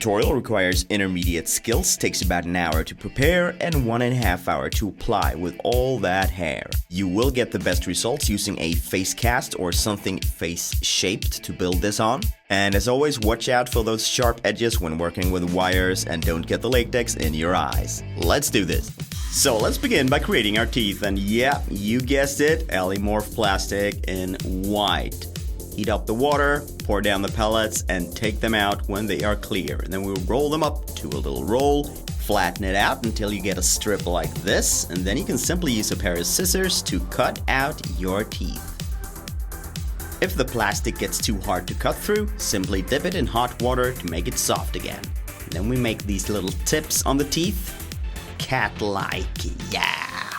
tutorial requires intermediate skills, takes about an hour to prepare and 1.5 hours to apply with all that hair. You will get the best results using a face cast or something face shaped to build this on. And as always, watch out for those sharp edges when working with wires and don't get the latex in your eyes. Let's do this. So let's begin by creating our teeth, and yeah, you guessed it, Ellimorph Plastic in white. Heat up the water, pour down the pellets, and take them out when they are clear. And then we'll roll them up to a little roll, flatten it out until you get a strip like this, and then you can simply use a pair of scissors to cut out your teeth. If the plastic gets too hard to cut through, simply dip it in hot water to make it soft again. And then we make these little tips on the teeth. Cat-like, yeah!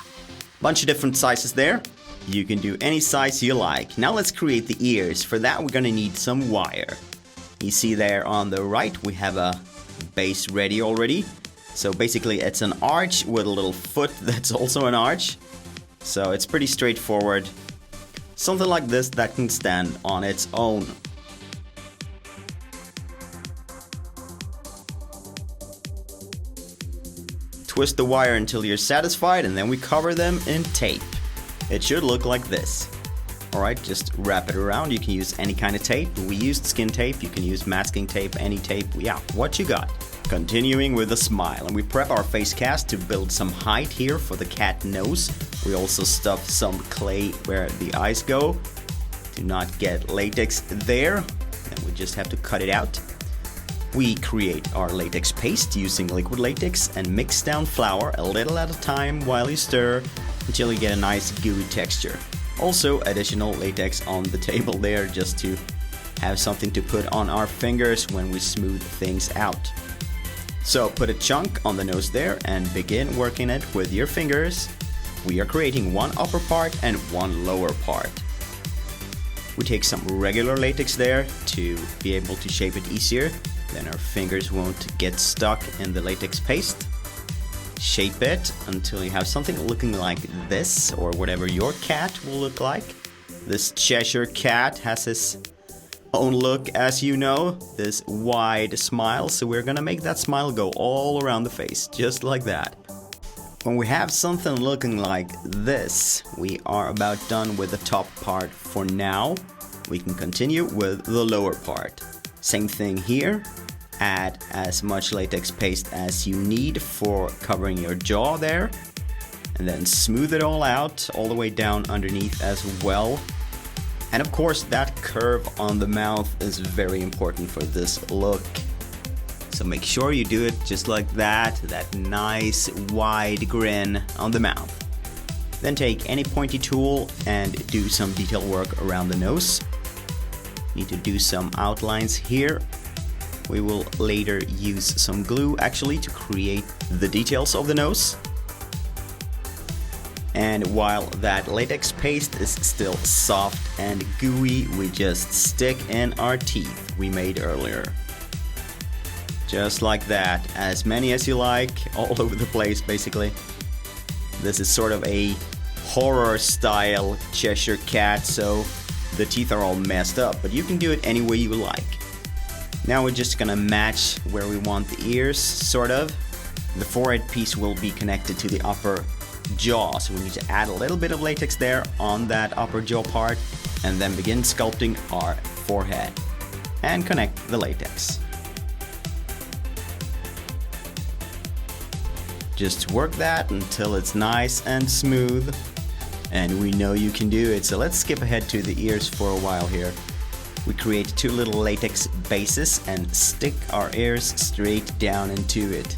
Bunch of different sizes there. You can do any size you like. Now let's create the ears. For that we're gonna need some wire. You see there on the right we have a base ready already. So basically it's an arch with a little foot that's also an arch. So it's pretty straightforward. Something like this that can stand on its own. Twist the wire until you're satisfied, and then we cover them in tape. It should look like this. Alright, just wrap it around. You can use any kind of tape. We used skin tape, you can use masking tape, any tape, yeah, what you got. Continuing with a smile, and we prep our face cast to build some height here for the cat nose. We also stuff some clay where the eyes go. Do not get latex there, and we just have to cut it out. We create our latex paste using liquid latex and mix down flour a little at a time while you stir until you get a nice gooey texture. Also additional latex on the table there just to have something to put on our fingers when we smooth things out. So put a chunk on the nose there and begin working it with your fingers. We are creating one upper part and one lower part. We take some regular latex there to be able to shape it easier. Then our fingers won't get stuck in the latex paste. Shape it until you have something looking like this, or whatever your cat will look like. This Cheshire Cat has his own look, as you know, this wide smile, so we're gonna make that smile go all around the face, just like that. When we have something looking like this, we are about done with the top part for now. We can continue with the lower part. Same thing here. Add as much latex paste as you need for covering your jaw there. And then smooth it all out, all the way down underneath as well. And of course, that curve on the mouth is very important for this look. So make sure you do it just like that nice wide grin on the mouth. Then take any pointy tool and do some detail work around the nose. Need to do some outlines here. We will later use some glue actually to create the details of the nose. And while that latex paste is still soft and gooey, we just stick in our teeth we made earlier. Just like that, as many as you like, all over the place basically. This is sort of a horror style Cheshire Cat, so the teeth are all messed up, but you can do it any way you like. Now we're just gonna match where we want the ears, sort of. The forehead piece will be connected to the upper jaw, so we need to add a little bit of latex there on that upper jaw part, and then begin sculpting our forehead. And connect the latex. Just work that until it's nice and smooth. And we know you can do it, so let's skip ahead to the ears for a while here. We create two little latex bases and stick our ears straight down into it.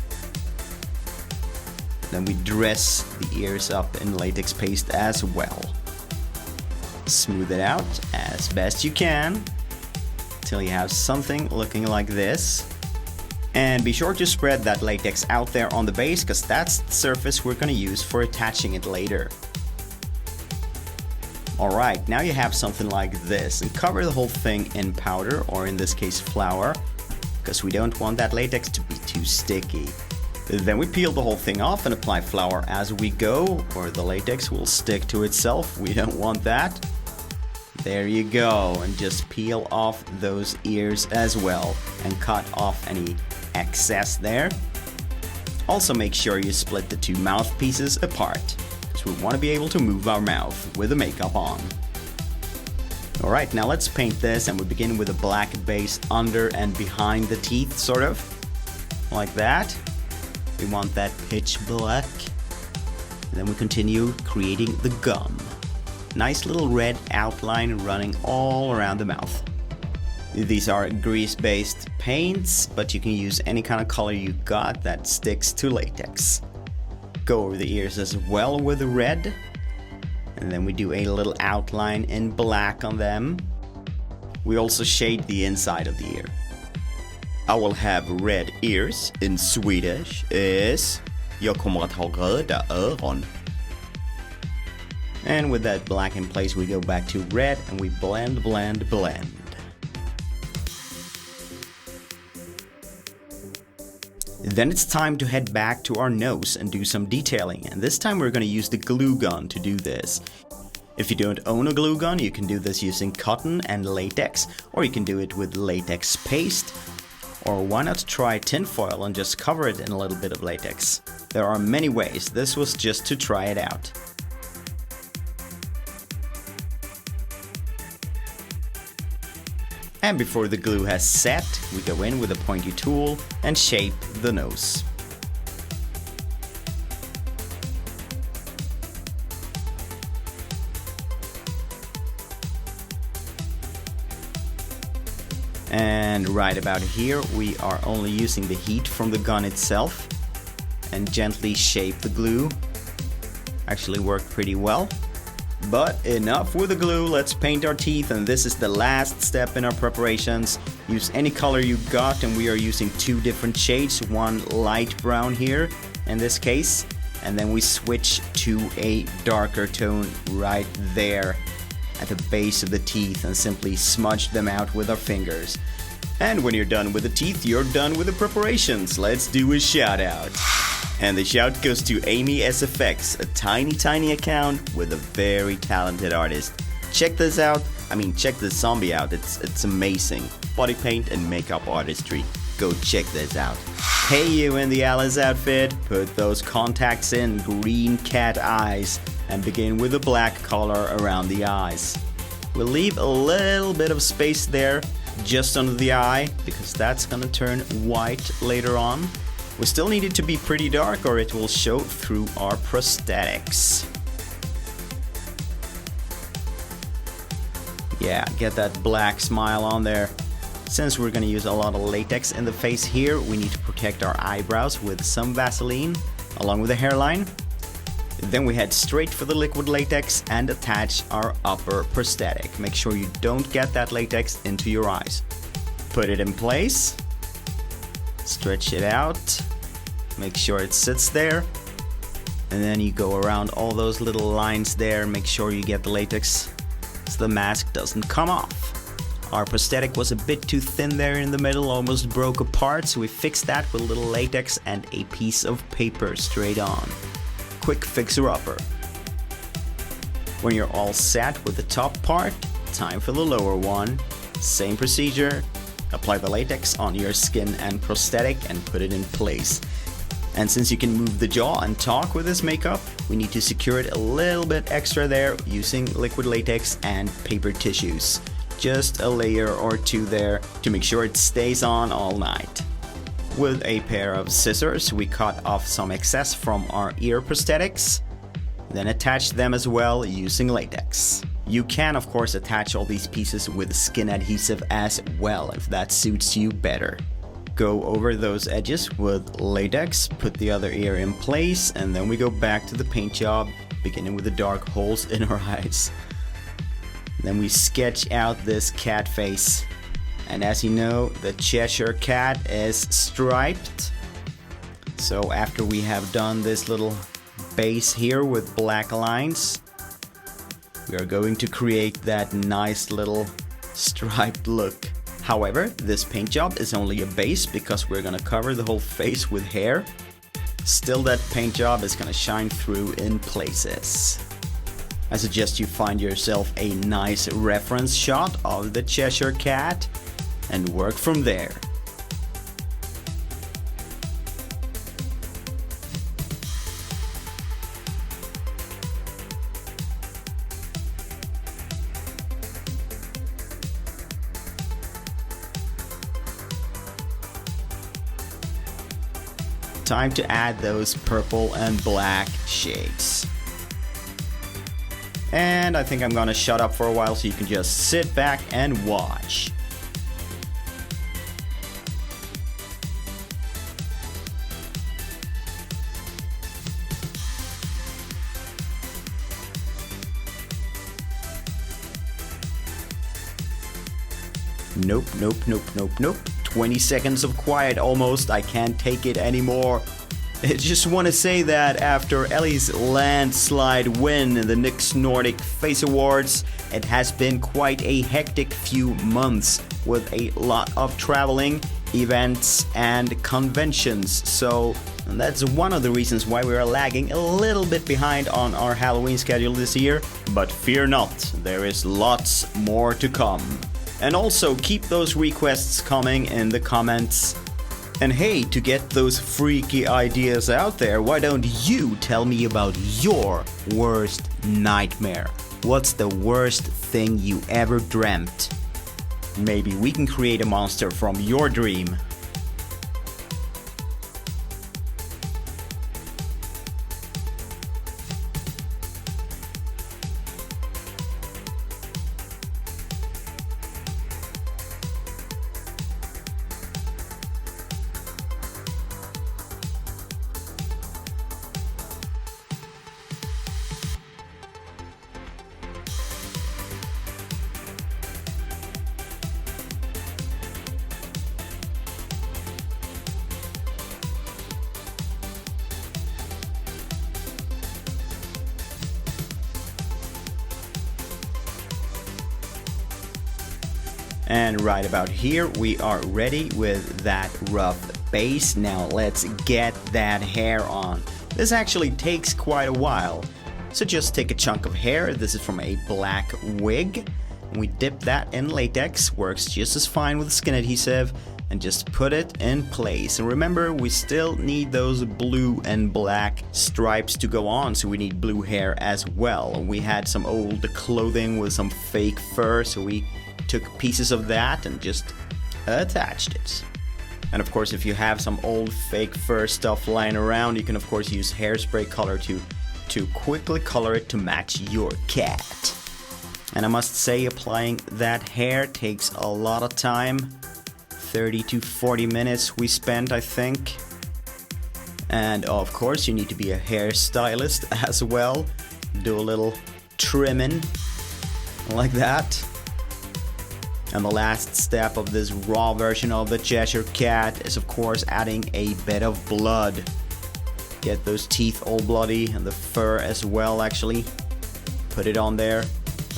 Then we dress the ears up in latex paste as well. Smooth it out as best you can until you have something looking like this. And be sure to spread that latex out there on the base, because that's the surface we're gonna use for attaching it later. Alright, now you have something like this, and cover the whole thing in powder, or in this case flour, because we don't want that latex to be too sticky. Then we peel the whole thing off and apply flour as we go, or the latex will stick to itself. We don't want that. There you go, and just peel off those ears as well, and cut off any excess there. Also make sure you split the two mouthpieces apart, because we want to be able to move our mouth with the makeup on. Alright, now let's paint this, and we begin with a black base under and behind the teeth, sort of. Like that. We want that pitch black. And then we continue creating the gum. Nice little red outline running all around the mouth. These are grease-based paints, but you can use any kind of color you got that sticks to latex. Go over the ears as well with the red. And then we do a little outline in black on them. We also shade the inside of the ear. I will have red ears in Swedish is Jag kommer att ha röda öron. And with that black in place, we go back to red and we blend, blend, blend. Then it's time to head back to our nose and do some detailing, and this time we're going to use the glue gun to do this. If you don't own a glue gun, you can do this using cotton and latex, or you can do it with latex paste, or why not try tinfoil and just cover it in a little bit of latex. There are many ways, this was just to try it out. And before the glue has set, we go in with a pointy tool and shape the nose. And right about here, we are only using the heat from the gun itself and gently shape the glue. Actually worked pretty well. But enough with the glue, let's paint our teeth, and this is the last step in our preparations. Use any color you got, and we are using two different shades, one light brown here in this case, and then we switch to a darker tone right there at the base of the teeth and simply smudge them out with our fingers. And when you're done with the teeth, you're done with the preparations. Let's do a shout out. And the shout goes to Ellimacs SFX, a tiny account with a very talented artist. Check this out, check this zombie out, it's amazing. Body paint and makeup artistry. Go check this out. Hey you in the Alice outfit, put those contacts in, green cat eyes, and begin with a black color around the eyes. We'll leave a little bit of space there, just under the eye, because that's gonna turn white later on. We still need it to be pretty dark or it will show through our prosthetics. Yeah, get that black smile on there. Since we're gonna use a lot of latex in the face here, we need to protect our eyebrows with some Vaseline, along with the hairline. Then we head straight for the liquid latex and attach our upper prosthetic. Make sure you don't get that latex into your eyes. Put it in place. Stretch it out, make sure it sits there, and then you go around all those little lines there, make sure you get the latex so the mask doesn't come off. Our prosthetic was a bit too thin there in the middle, almost broke apart, so we fixed that with a little latex and a piece of paper straight on. Quick fixer-upper. When you're all set with the top part, time for the lower one. Same procedure. Apply the latex on your skin and prosthetic and put it in place. And since you can move the jaw and talk with this makeup, we need to secure it a little bit extra there using liquid latex and paper tissues. Just a layer or two there to make sure it stays on all night. With a pair of scissors, we cut off some excess from our ear prosthetics, then attach them as well using latex. You can of course attach all these pieces with skin adhesive as well if that suits you better. Go over those edges with latex, put the other ear in place, and then we go back to the paint job, beginning with the dark holes in our eyes. Then we sketch out this cat face. And as you know, the Cheshire Cat is striped. So after we have done this little base here with black lines, we are going to create that nice little striped look. However, this paint job is only a base because we're gonna cover the whole face with hair. Still, that paint job is gonna shine through in places. I suggest you find yourself a nice reference shot of the Cheshire Cat and work from there. time to add those purple and black shades. And I think I'm gonna shut up for a while so you can just sit back and watch. Nope, nope, nope, nope, nope. 20 seconds of quiet almost. I can't take it anymore. I just want to say that after Ellie's landslide win in the NYX Nordic Face Awards, it has been quite a hectic few months with a lot of traveling, events, and conventions. So that's one of the reasons why we are lagging a little bit behind on our Halloween schedule this year. But fear not, there is lots more to come. And also keep those requests coming in the comments. And hey, to get those freaky ideas out there, why don't you tell me about your worst nightmare? What's the worst thing you ever dreamt? Maybe we can create a monster from your dream. And right about here, we are ready with that rough base. Now let's get that hair on. This actually takes quite a while. So just take a chunk of hair. This is from a black wig. And we dip that in latex. Works just as fine with skin adhesive. And just put it in place. And remember, we still need those blue and black stripes to go on. So we need blue hair as well. We had some old clothing with some fake fur. So we took pieces of that and just attached it. And of course, if you have some old fake fur stuff lying around, you can of course use hairspray color to quickly color it to match your cat. And I must say, applying that hair takes a lot of time. 30 to 40 minutes we spent, I think. And of course, you need to be a hairstylist as well. Do a little trimming like that. And the last step of this raw version of the Cheshire Cat is of course adding a bit of blood. Get those teeth all bloody and the fur as well actually. Put it on there,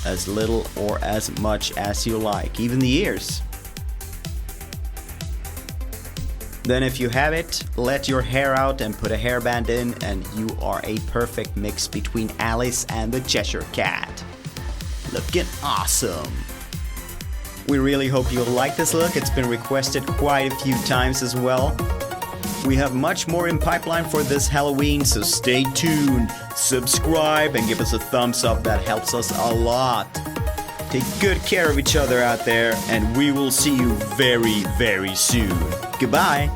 as little or as much as you like, even the ears. Then if you have it, let your hair out and put a hairband in and you are a perfect mix between Alice and the Cheshire Cat. Looking awesome! We really hope you'll like this look. It's been requested quite a few times as well. We have much more in pipeline for this Halloween, so stay tuned, subscribe, and give us a thumbs up. That helps us a lot. Take good care of each other out there, and we will see you very, very soon. Goodbye.